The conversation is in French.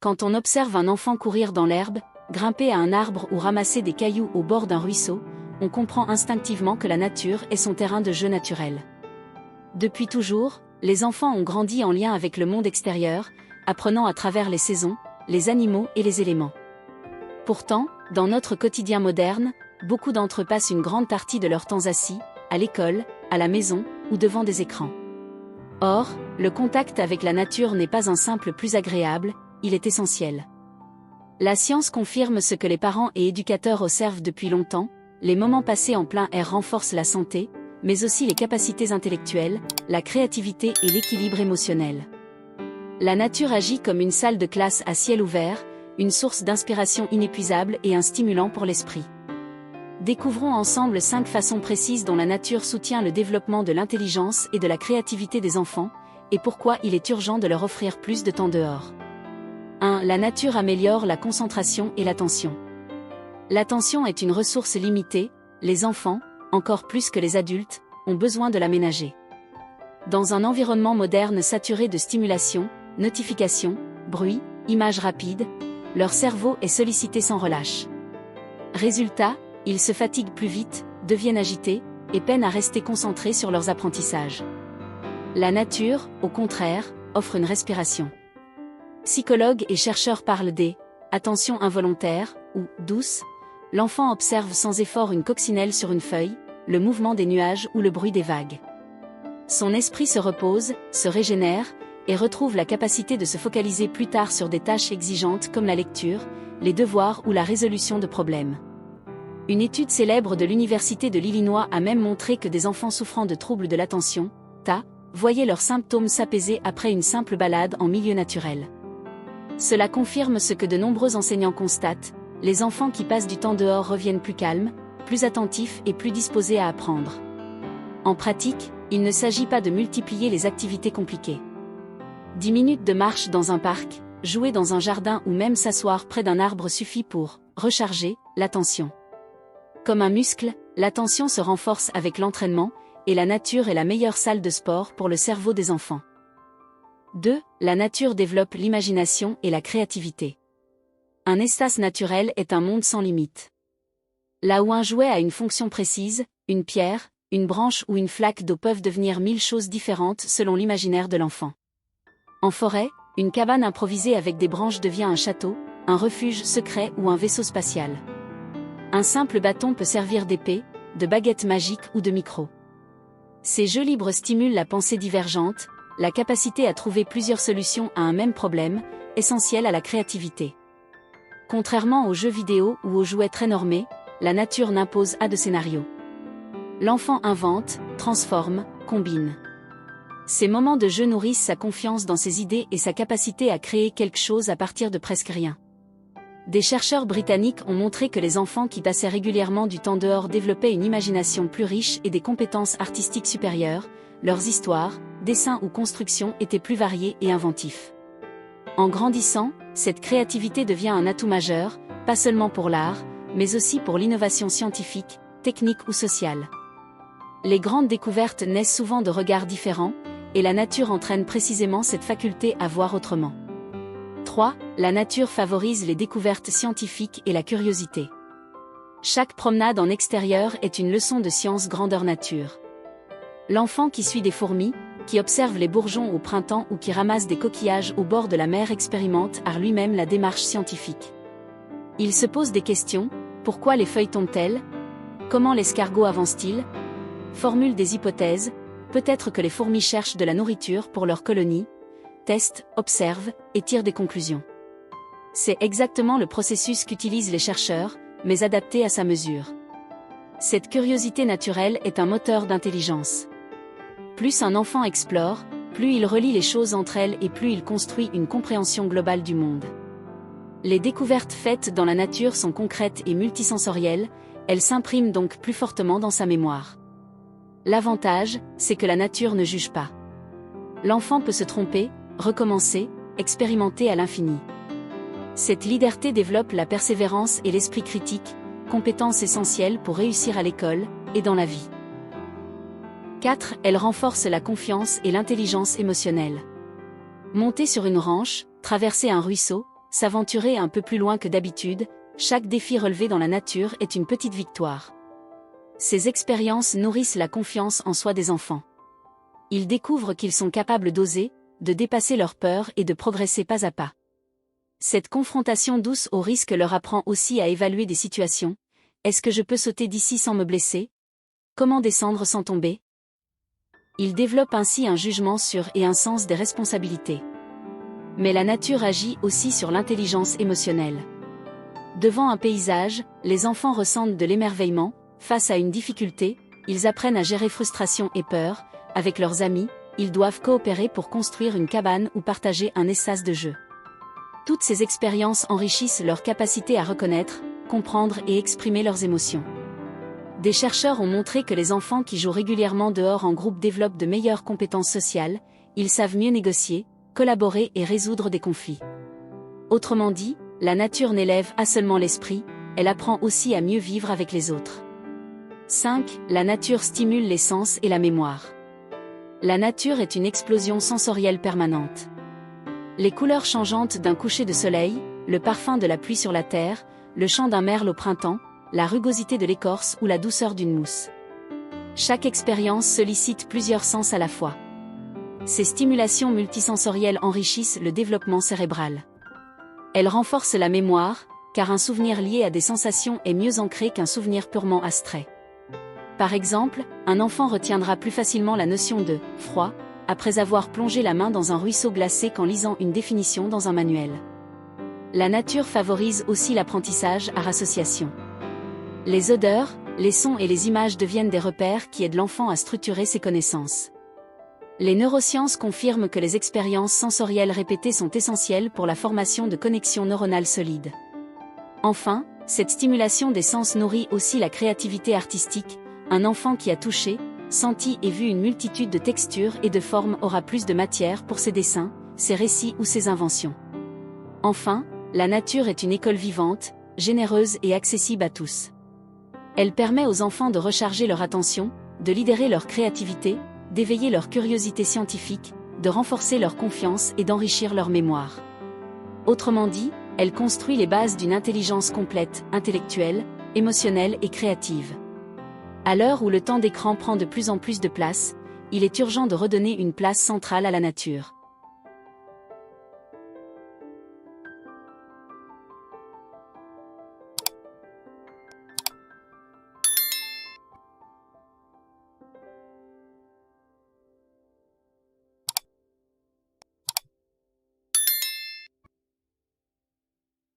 Quand on observe un enfant courir dans l'herbe, grimper à un arbre ou ramasser des cailloux au bord d'un ruisseau, on comprend instinctivement que la nature est son terrain de jeu naturel. Depuis toujours, les enfants ont grandi en lien avec le monde extérieur, apprenant à travers les saisons, les animaux et les éléments. Pourtant, dans notre quotidien moderne, beaucoup d'entre eux passent une grande partie de leur temps assis, à l'école, à la maison ou devant des écrans. Or, le contact avec la nature n'est pas un simple plus agréable, il est essentiel. La science confirme ce que les parents et éducateurs observent depuis longtemps, les moments passés en plein air renforcent la santé, mais aussi les capacités intellectuelles, la créativité et l'équilibre émotionnel. La nature agit comme une salle de classe à ciel ouvert, une source d'inspiration inépuisable et un stimulant pour l'esprit. Découvrons ensemble 5 façons précises dont la nature soutient le développement de l'intelligence et de la créativité des enfants, et pourquoi il est urgent de leur offrir plus de temps dehors. 1. La nature améliore la concentration et l'attention. L'attention est une ressource limitée, les enfants, encore plus que les adultes, ont besoin de l'aménager. Dans un environnement moderne saturé de stimulation, notifications, bruit, images rapides, leur cerveau est sollicité sans relâche. Résultat, ils se fatiguent plus vite, deviennent agités, et peinent à rester concentrés sur leurs apprentissages. La nature, au contraire, offre une respiration. Psychologues et chercheurs parlent des « attentions involontaires » ou « douces ». L'enfant observe sans effort une coccinelle sur une feuille, le mouvement des nuages ou le bruit des vagues. Son esprit se repose, se régénère, et retrouve la capacité de se focaliser plus tard sur des tâches exigeantes comme la lecture, les devoirs ou la résolution de problèmes. Une étude célèbre de l'Université de l'Illinois a même montré que des enfants souffrant de troubles de l'attention, TAT, voyaient leurs symptômes s'apaiser après une simple balade en milieu naturel. Cela confirme ce que de nombreux enseignants constatent, les enfants qui passent du temps dehors reviennent plus calmes, plus attentifs et plus disposés à apprendre. En pratique, il ne s'agit pas de multiplier les activités compliquées. 10 minutes de marche dans un parc, jouer dans un jardin ou même s'asseoir près d'un arbre suffit pour recharger l'attention. Comme un muscle, l'attention se renforce avec l'entraînement, et la nature est la meilleure salle de sport pour le cerveau des enfants. 2. La nature développe l'imagination et la créativité. Un espace naturel est un monde sans limite. Là où un jouet a une fonction précise, une pierre, une branche ou une flaque d'eau peuvent devenir 1000 choses différentes selon l'imaginaire de l'enfant. En forêt, une cabane improvisée avec des branches devient un château, un refuge secret ou un vaisseau spatial. Un simple bâton peut servir d'épée, de baguette magique ou de micro. Ces jeux libres stimulent la pensée divergente, la capacité à trouver plusieurs solutions à un même problème, essentielle à la créativité. Contrairement aux jeux vidéo ou aux jouets très normés, la nature n'impose pas de scénario. L'enfant invente, transforme, combine. Ces moments de jeu nourrissent sa confiance dans ses idées et sa capacité à créer quelque chose à partir de presque rien. Des chercheurs britanniques ont montré que les enfants qui passaient régulièrement du temps dehors développaient une imagination plus riche et des compétences artistiques supérieures, leurs histoires, dessins ou constructions étaient plus variés et inventifs. En grandissant, cette créativité devient un atout majeur, pas seulement pour l'art, mais aussi pour l'innovation scientifique, technique ou sociale. Les grandes découvertes naissent souvent de regards différents, et la nature entraîne précisément cette faculté à voir autrement. 3. La nature favorise les découvertes scientifiques et la curiosité. Chaque promenade en extérieur est une leçon de science grandeur nature. L'enfant qui suit des fourmis, qui observe les bourgeons au printemps ou qui ramasse des coquillages au bord de la mer expérimente par lui-même la démarche scientifique. Il se pose des questions, pourquoi les feuilles tombent-elles? Comment l'escargot avance-t-il? Formule des hypothèses, peut-être que les fourmis cherchent de la nourriture pour leur colonie, teste, observe, et tire des conclusions. C'est exactement le processus qu'utilisent les chercheurs, mais adapté à sa mesure. Cette curiosité naturelle est un moteur d'intelligence. Plus un enfant explore, plus il relie les choses entre elles et plus il construit une compréhension globale du monde. Les découvertes faites dans la nature sont concrètes et multisensorielles, elles s'impriment donc plus fortement dans sa mémoire. L'avantage, c'est que la nature ne juge pas. L'enfant peut se tromper, recommencer, expérimenter à l'infini. Cette liberté développe la persévérance et l'esprit critique, compétences essentielles pour réussir à l'école et dans la vie. 4. Elle renforce la confiance et l'intelligence émotionnelle. Monter sur une ranche, traverser un ruisseau, s'aventurer un peu plus loin que d'habitude, chaque défi relevé dans la nature est une petite victoire. Ces expériences nourrissent la confiance en soi des enfants. Ils découvrent qu'ils sont capables d'oser, de dépasser leurs peurs et de progresser pas à pas. Cette confrontation douce au risque leur apprend aussi à évaluer des situations. Est-ce que je peux sauter d'ici sans me blesser? Comment descendre sans tomber? Ils développent ainsi un jugement sur et un sens des responsabilités. Mais la nature agit aussi sur l'intelligence émotionnelle. Devant un paysage, les enfants ressentent de l'émerveillement. Face à une difficulté, ils apprennent à gérer frustration et peur. Avec leurs amis, ils doivent coopérer pour construire une cabane ou partager un espace de jeu. Toutes ces expériences enrichissent leur capacité à reconnaître, comprendre et exprimer leurs émotions. Des chercheurs ont montré que les enfants qui jouent régulièrement dehors en groupe développent de meilleures compétences sociales, ils savent mieux négocier, collaborer et résoudre des conflits. Autrement dit, la nature n'élève pas seulement l'esprit, elle apprend aussi à mieux vivre avec les autres. 5. La nature stimule les sens et la mémoire. La nature est une explosion sensorielle permanente. Les couleurs changeantes d'un coucher de soleil, le parfum de la pluie sur la terre, le chant d'un merle au printemps, la rugosité de l'écorce ou la douceur d'une mousse. Chaque expérience sollicite plusieurs sens à la fois. Ces stimulations multisensorielles enrichissent le développement cérébral. Elles renforcent la mémoire, car un souvenir lié à des sensations est mieux ancré qu'un souvenir purement abstrait. Par exemple, un enfant retiendra plus facilement la notion de « froid » après avoir plongé la main dans un ruisseau glacé qu'en lisant une définition dans un manuel. La nature favorise aussi l'apprentissage par association. Les odeurs, les sons et les images deviennent des repères qui aident l'enfant à structurer ses connaissances. Les neurosciences confirment que les expériences sensorielles répétées sont essentielles pour la formation de connexions neuronales solides. Enfin, cette stimulation des sens nourrit aussi la créativité artistique. Un enfant qui a touché, senti et vu une multitude de textures et de formes aura plus de matière pour ses dessins, ses récits ou ses inventions. Enfin, la nature est une école vivante, généreuse et accessible à tous. Elle permet aux enfants de recharger leur attention, de libérer leur créativité, d'éveiller leur curiosité scientifique, de renforcer leur confiance et d'enrichir leur mémoire. Autrement dit, elle construit les bases d'une intelligence complète, intellectuelle, émotionnelle et créative. À l'heure où le temps d'écran prend de plus en plus de place, il est urgent de redonner une place centrale à la nature.